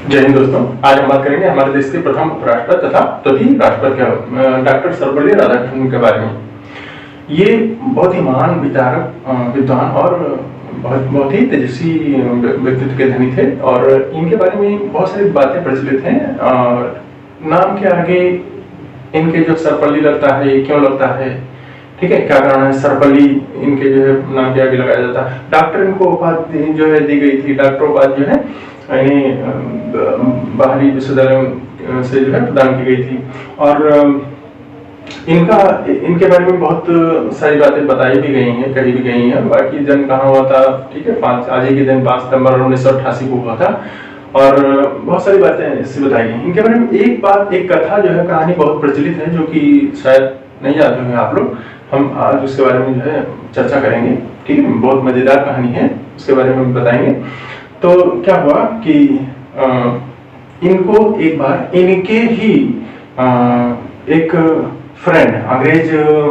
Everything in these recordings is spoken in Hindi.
जय हिंद दोस्तों। आज हम बात करेंगे हमारे देश के प्रथम उपराष्ट्रपति तथा तभी राष्ट्रपति डॉक्टर सर्वपल्ली राधाकृष्णन के बारे में। ये बहुत ही महान विचारक, विद्वान और बहुत ही तेजस्वी व्यक्तित्व के धनी थे और इनके बारे में बहुत सारी बातें प्रचलित हैं। और नाम के आगे इनके जो सर्वपल्ली लगता है, ये क्यों लगता है, ठीक है, क्या कारण है? सर्वपल्ली इनके जो है नाम के आगे लगाया जाता है। डॉक्टर इनको उपाधि जो है दी गई थी, डॉक्टर उपाधि जो है इन्हें बाहरी विश्वविद्यालय से जो है प्रदान की गई थी। और इनके बारे में बहुत सारी बातें बताई भी गई हैं, कही भी गई हैं। बाकी जन्म कहाँ हुआ था, ठीक है, आज ही के दिन 5 सितंबर 1988 को हुआ था। और बहुत सारी बातें इससे बताई गई। इनके बारे में एक कथा जो है, कहानी बहुत प्रचलित है, जो कि शायद नहीं जानते होंगे आप लोग। हम आज उसके बारे में जो है चर्चा करेंगे, ठीक है। बहुत मजेदार कहानी है, उसके बारे में बताएंगे। तो क्या हुआ कि इनको एक बार इनके ही एक फ्रेंड, अंग्रेज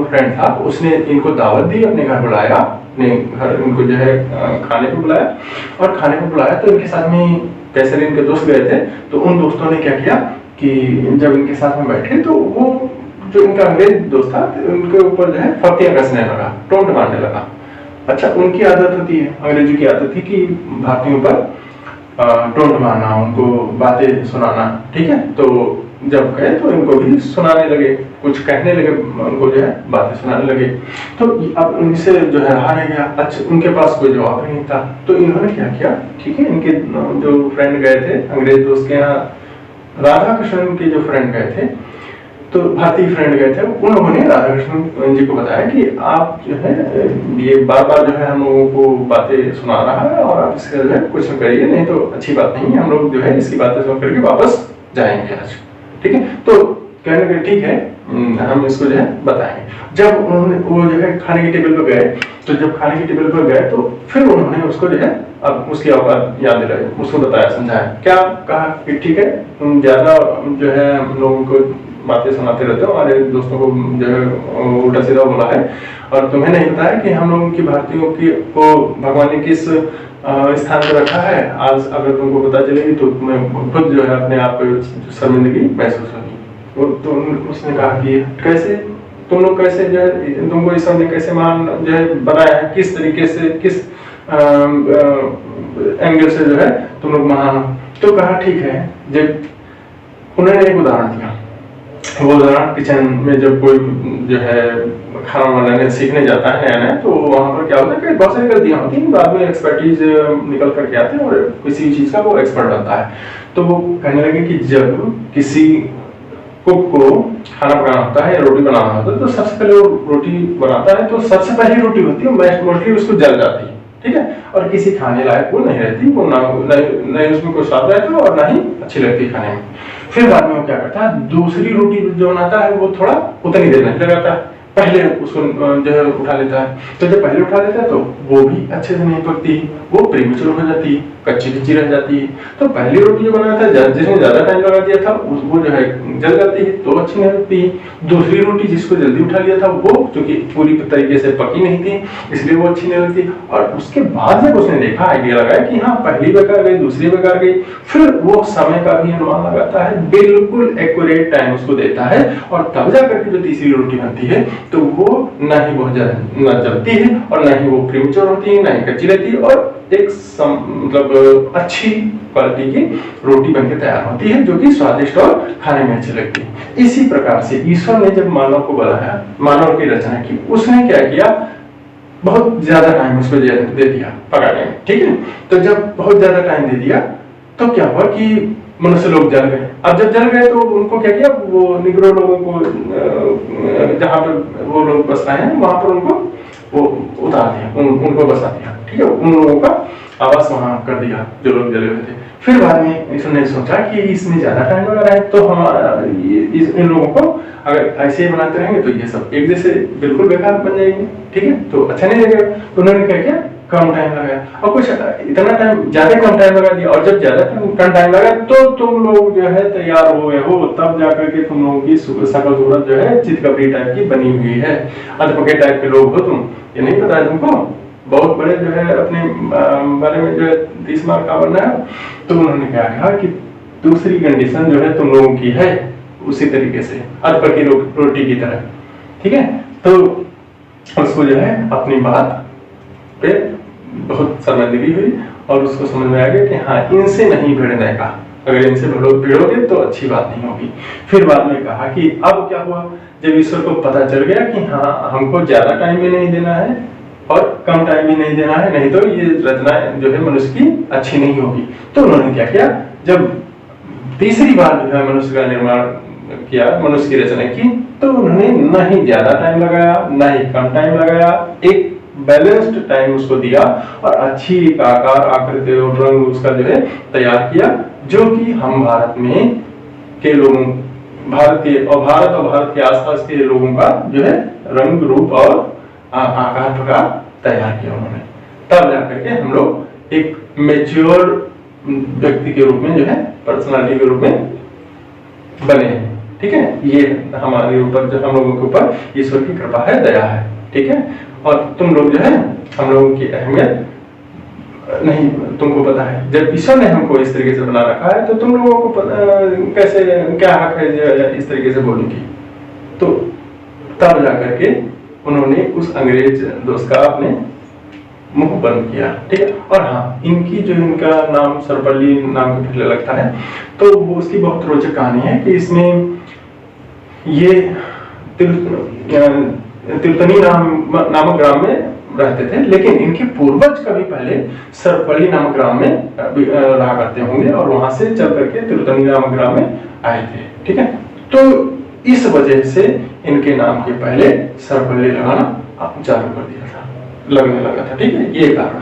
फ्रेंड था, उसने इनको दावत दी, अपने घर बुलाया, अपने घर इनको जो है खाने पे बुलाया। और खाने पे बुलाया तो इनके साथ में कैसे इनके दोस्त गए थे। तो उन दोस्तों ने क्या किया कि जब इनके साथ में बैठे तो वो जो इनका अंग्रेज दोस्त था, उनके ऊपर जो है फतियां कसने लगा, टोंट मारने लगा। अच्छा, उनकी आदत होती है, अंग्रेजों की आदत थी कि भारतीयों पर टोंट मारना, उनको बातें सुनाना, ठीक है। तो जब गए तो इनको भी सुनाने लगे, कुछ कहने लगे, उनको जो है बातें सुनाने लगे। तो अब इनसे जो है रहा नहीं गया। अच्छा, उनके पास कोई जवाब नहीं था। तो इन्होंने क्या किया, ठीक है, इनके जो फ्रेंड गए थे अंग्रेज दोस्त के यहाँ, राधा कृष्णन के जो फ्रेंड गए थे, तो भारतीय फ्रेंड गए थे, उन लोगों ने राधा कृष्णन जी को बताया कि आप जो है ये बार बार जो है हम लोगों को बातें सुना रहा है और आप इसका जो है कुछ करिए, नहीं तो अच्छी बात नहीं है, हम लोग जो है इसकी बातें सुन करके वापस जाएंगे आज, ठीक है। तो कहने लगे ठीक है, हम इसको जो है बताएंगे। जब उन्होंने वो जो है खाने की टेबल पर गए, तो जब खाने की टेबल पर गए तो फिर उन्होंने उसको जो है अब उसकी औकात याद दिलाई, उसको बताया, समझाया। क्या कहा कि ठीक है, तुम ज्यादा जो है लोगों को बातें सुनाते रहते हो, हमारे दोस्तों को जो है उल्टा सीधा बोला है, और तुम्हें नहीं पता है कि हम लोगों की भारतीयों की को भगवान ने किस स्थान पर रखा है। आज अगर तुमको पता चलेगी तो तुम्हें खुद जो है अपने आप शर्मिंदगी महसूस होगी। तो उसने कहा कि कैसे तुम लोग, कैसे जो है तुमको ईश्वर ने कैसे महान जो है बनाया है, किस तरीके से, किस एंगल से जो है तुम लोग महान हो। तो कहा ठीक है। जब उन्होंने एक उदाहरण दिया, वो उदाहरण किचन में जब कोई जो है खाना बनाने सीखने जाता है नया नया, तो वहां पर क्या होता है कि बहुत सारी गलतियां होती हैं, बाद में एक्सपर्टीज निकल करके आते हैं और किसी चीज का वो एक्सपर्ट बनता है। तो वो कहने लगे कि जब किसी कुक को खाना बनाना होता है या रोटी बनाना होता है, तो सबसे पहले वो रोटी बनाता है, तो सबसे पहली रोटी होती है मोस्टली उसको जल जाती है, ठीक है, और किसी खाने लायक वो नहीं रहती, वो नहीं उसमें कोई स्वाद रहता और ना ही अच्छी लगती खाने में। फिर बाद में वो क्या करता है, दूसरी रोटी जो बनाता है वो थोड़ा उतनी देर नहीं लगाता है, पहले उसको जो है उठा लेता है। तो जब पहले उठा लेता है तो वो भी अच्छे से नहीं पकती, वो प्रीमेच्योर हो जाती है, कच्ची कच्ची रह जाती है। तो पहली रोटी जो बनाया था, जिसने ज्यादा टाइम लगा दिया था, वो जो है जल जाती है, तो अच्छी नहीं लगती है। दूसरी रोटी जिसको जल्दी उठा लिया था, वो क्योंकि पूरी तरीके से पकी नहीं थी, इसलिए वो अच्छी नहीं लगती। और उसके बाद जब उसने देखा, आइडिया लगाया कि हाँ पहली बेकार गई, दूसरी बेकार गई, फिर वो समय का भी अनुमान लगाता है, बिल्कुल एक्यूरेट टाइम उसको देता है, और तब जाकर के जो तीसरी रोटी बनती है तो वो ना ही बहुत ज्यादा न जलती है और ना ही वो प्रीमेच्योर होती है, ना ही कच्ची रहती है, और एक मतलब अच्छी क्वालिटी की रोटी बनके तैयार होती है, जो कि स्वादिष्ट और खाने में अच्छी लगती है। इसी प्रकार से ईश्वर ने जब मानव को बनाया, मानव की रचना की, उसने क्या किया, बहुत ज्यादा टाइम उसको दे दिया पकाने में, ठीक है। तो जब बहुत ज्यादा टाइम दे दिया तो क्या हुआ कि मनुष्य लोग जल गए। अब जब जल गए तो उनको क्या किया, वो निग्रो लोगों को जहां पर वो लोग बस रहे हैं वहां पर उनको वो उतार दिया, उनको बसा दिया, ठीक है, उन लोगों का आवास वहां कर दिया जो लोग जले हुए थे। फिर बाद में इसने सोचा कि इसमें ज्यादा टाइम लगा रहा है, तो हम इन लोगों को अगर ऐसे ही बनाते रहेंगे तो ये सब एक जैसे बिल्कुल बेकार बन जाएंगे, ठीक है, तो अच्छा नहीं लगेगा। तो उन्होंने क्या किया, कम टाइम लगाया, और कुछ इतना टाइम, ज्यादा कम टाइम लगा दिया। और जब ज्यादा कम टाइम लगा तो तुम लोग जो है तैयार हो गए हो, तब जाकर के तुम लोगों की शकल सूरत जो है चितकबरी टाइप की बनी हुई है, अधपके टाइप के लोग हो तुम, ये नहीं पता है तुमको, बहुत बड़े जो है अपने बारे में जो है 30 मार्क का बनना है। तो उन्होंने क्या कहा कि दूसरी कंडीशन जो है तुम लोगों की है उसी तरीके से अर्ध पकी रोटी की तरह, ठीक है। तो उसको जो है अपनी बात पे बहुत शर्मिंदगी हुई और उसको समझ में आ गया कि हाँ इनसे नहीं भिड़ने का, अगर इनसे भिड़ोगे तो अच्छी बात नहीं होगी। फिर बाद में कहा कि अब क्या हुआ, जब ईश्वर को पता चल गया कि हाँ हमको ज्यादा टाइम भी नहीं देना है और कम टाइम भी नहीं देना है, नहीं तो ये रचना जो है मनुष्य की अच्छी नहीं होगी, तो उन्होंने क्या किया, जब तीसरी बार जो है मनुष्य का निर्माण किया, मनुष्य की रचना की, तो उन्होंने न ही ज्यादा टाइम लगाया न ही कम टाइम लगाया, एक बैलेंस्ड टाइम उसको दिया और अच्छी आकार आकृति और रंग उसका जो है तैयार किया, जो कि हम भारत में के लोगों, भारत और भारत के आसपास के लोगों का जो है रंग रूप और आकार प्रकार तैयार किया उन्होंने। तब जाकर के हम लोग एक मैच्योर व्यक्ति के रूप में जो है पर्सनालिटी के रूप में बने हैं, ठीक है। ये हमारे ऊपर जो हम लोगों के ऊपर ईश्वर की कृपा है, दया है, ठीक है। और तुम लोग जो है हम लोगों की अहमियत नहीं तुमको पता है, जब ईश्वर ने हमको इस तरीके से बना रखा है तो तुम लोगों को कैसे क्या हक है इस तरीके से बोलने की। तो तब जाकर के उन्होंने उस अंग्रेज दोस्त का अपने मुंह बंद किया, ठीक है। और हाँ, इनकी जो इनका नाम सर्वपल्ली नाम के पहले लगता है, तो वो उसकी बहुत रोचक कहानी है कि इसमें ये तिरुतनी नामक ग्राम में रहते थे, लेकिन इनके पूर्वज कभी पहले सर्वपल्ली नामक ग्राम में रहा करते होंगे और वहां से चल करके तिरुतनी नामक ग्राम में आए थे, ठीक है। तो इस वजह से इनके नाम के पहले सर्वपल्ली लगाना चालू कर दिया था, लगने लगा था, ठीक है, ये कारण।